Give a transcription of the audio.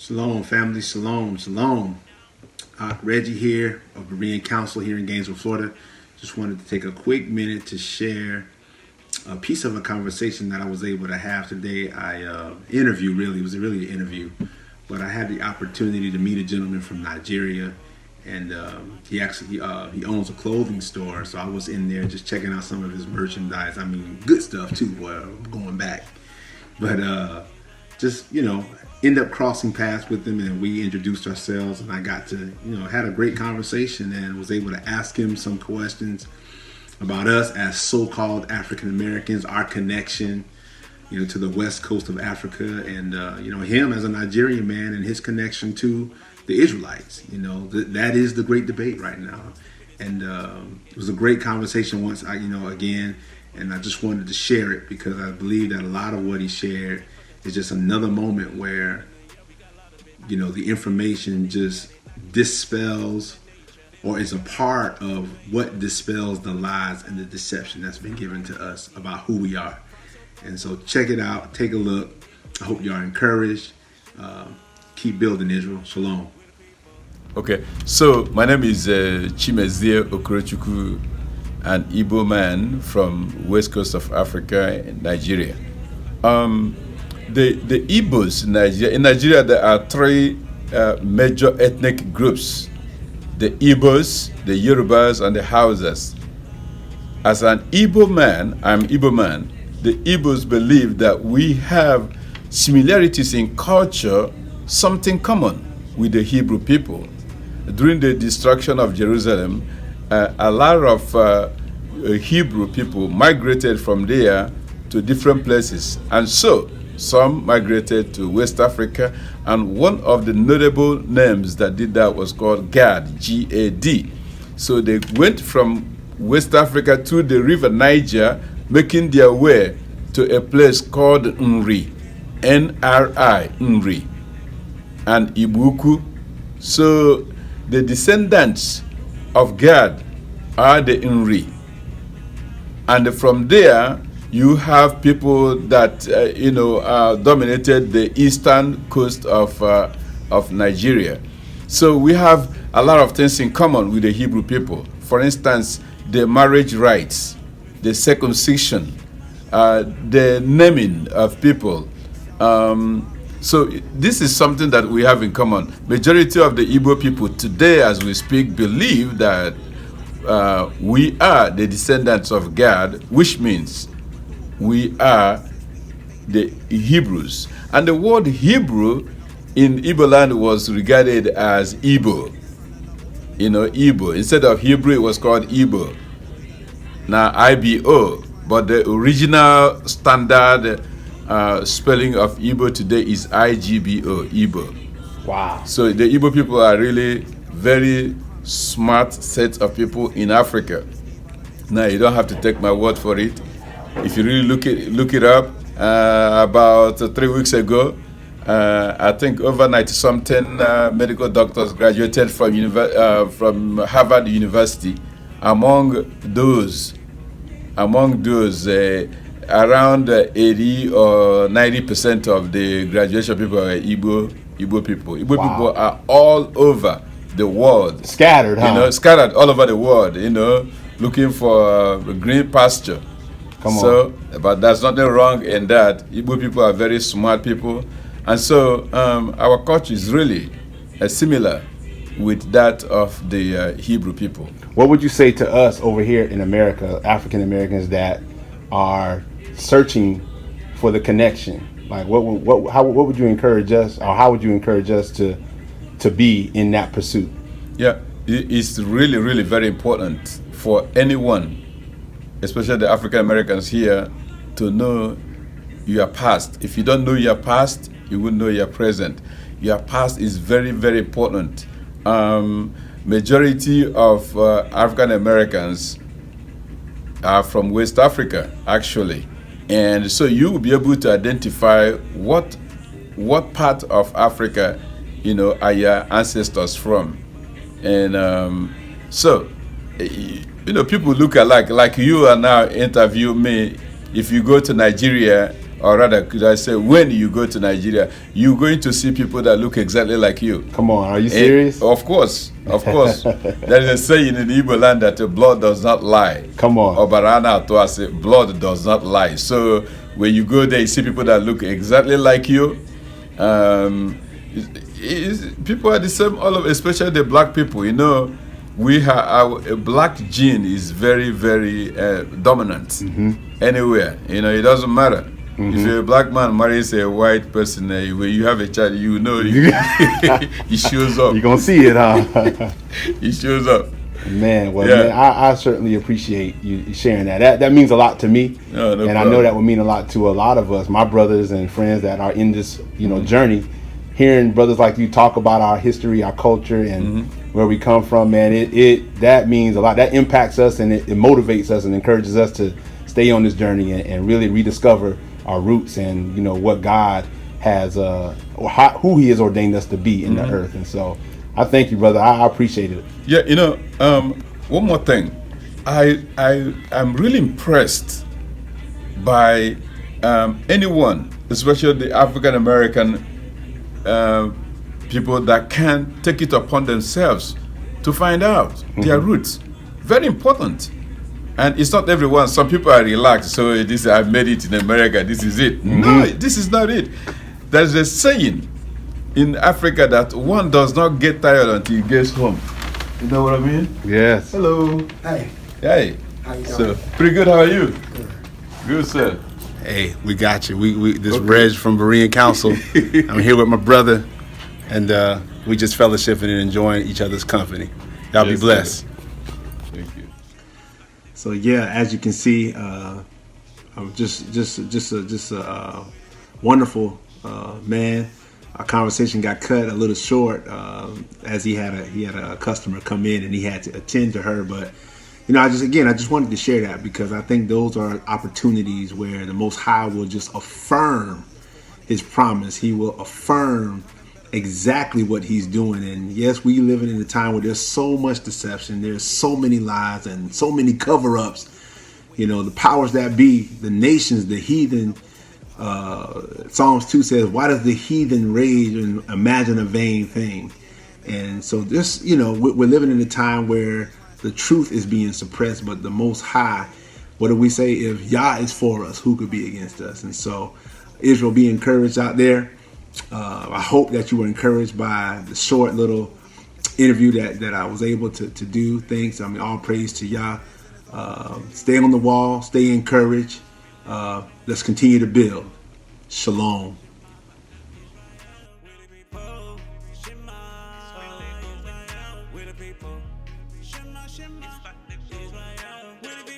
Shalom, family. Shalom, shalom. Reggie here of Berean Council here in Gainesville, Florida. Just wanted to take a quick minute to share a piece of a conversation that I was able to have today. Interview, really. It was really an interview. But I had the opportunity to meet a gentleman from Nigeria. And he owns a clothing store. So I was in there just checking out some of his merchandise. I mean, good stuff too. Boy, I'm going back. But just, end up crossing paths with him, and we introduced ourselves, and I got to, had a great conversation and was able to ask him some questions about us as so-called African Americans, our connection, to the west coast of Africa, and, him as a Nigerian man and his connection to the Israelites. That is the great debate right now. And it was a great conversation once, again, and I just wanted to share it because I believe that a lot of what he shared is just another moment where, the information just dispels or is a part of what dispels the lies and the deception that's been given to us about who we are. And so check it out, take a look. I hope you are encouraged. Keep building Israel. Shalom. Okay, so my name is Chimezie Okorochukwu, an Igbo man from west coast of Africa in Nigeria. The Igbos in Nigeria, there are three major ethnic groups: the Igbos, the Yorubas, and the Hausas. As an Igbo man, I'm Igbo man. The Igbos believe that we have similarities in culture, something common with the Hebrew people. During the destruction of Jerusalem, a lot of Hebrew people migrated from there to different places, and so some migrated to West Africa, and one of the notable names that did that was called Gad, G-A-D. So they went from West Africa to the river Niger, making their way to a place called Nri, N-R-I, Nri, and Ibuku. So the descendants of Gad are the Nri. And from there, you have people that dominated the eastern coast of Nigeria. So we have a lot of things in common with the Hebrew people. For instance, the marriage rights, the circumcision, the naming of people. So this is something that we have in common. Majority of the Igbo people today, as we speak, believe that we are the descendants of Gad, which means we are the Hebrews. And the word Hebrew in Igbo land was regarded as Igbo. Igbo. Instead of Hebrew, it was called Igbo. Now, IBO. But the original standard spelling of Igbo today is IGBO, Igbo. Wow. So the Igbo people are really very smart set of people in Africa. Now, you don't have to take my word for it. If you really look it up, about 3 weeks ago, I think over 90-something medical doctors graduated from Harvard University. Among those, around 80 or 90% of the graduation people are Igbo people. Igbo Wow. people are all over the world. Scattered, huh? Scattered all over the world, looking for green pasture. Come on. So, but there's nothing wrong in that. Igbo people are very smart people. And so our culture is really similar with that of the Hebrew people. What would you say to us over here in America, African Americans that are searching for the connection? Like, what would you encourage us, or how would you encourage us to be in that pursuit? Yeah, it's really, really very important for anyone, especially the African Americans here, to know your past. If you don't know your past, you won't know your present. Your past is very, very important. Majority of African Americans are from West Africa, actually. And so you will be able to identify what part of Africa, are your ancestors from. And so, people look alike. Like you are now interviewing me. If you go to Nigeria, or rather, could I say, when you go to Nigeria, you're going to see people that look exactly like you. Come on, are you serious? Of course, of course. There is a saying in Igbo land that blood does not lie. Come on. Obarana to us, blood does not lie. So when you go there, you see people that look exactly like you. People are the same, all of, especially the black people. You know, we have our black gene is very, very dominant anywhere. You know, it doesn't matter. If a black man marries a white person, when you have a child, you know he shows up. You're gonna see it, huh? He shows up. Man, well, Yeah. man, I certainly appreciate you sharing that. That means a lot to me, No and I problem. know that would mean a lot to a lot of us, my brothers and friends that are in this, journey. Hearing brothers like you talk about our history, our culture, and where we come from, man, that means a lot. That impacts us, and it motivates us and encourages us to stay on this journey and really rediscover our roots and what God has, who He has ordained us to be in the earth. And so, I thank you, brother. I appreciate it. Yeah, one more thing. I'm really impressed by anyone, especially the African American people that can take it upon themselves to find out their roots. Very important. And it's not everyone. Some people are relaxed. So this, I made it in America. This is it. No, this is not it. There's a saying in Africa that one does not get tired until he gets home. You know what I mean? Yes. Hello. Hey, Hey. how you doing? So pretty good. How are you? Good, sir. Hey, we got you. We this Reg from Berean Council. I'm here with my brother, and we just fellowshipping and enjoying each other's company. Y'all be Yes, blessed. sir. Thank you. So yeah, as you can see, I'm just a wonderful man. Our conversation got cut a little short as he had a customer come in and he had to attend to her. But I just wanted to share that because I think those are opportunities where the Most High will just affirm His promise. He will affirm exactly what He's doing. And yes, we living in a time where there's so much deception, there's so many lies and so many cover-ups. The powers that be, the nations, the heathen. Psalms 2 says, "Why does the heathen rage and imagine a vain thing?" And so this, we're living in a time where the truth is being suppressed, but the Most High, what do we say? If Yah is for us, who could be against us? And so, Israel, be encouraged out there. I hope that you were encouraged by the short little interview that I was able to do. Thanks. All praise to Yah. Stay on the wall. Stay encouraged. Let's continue to build. Shalom. Shema, Israel.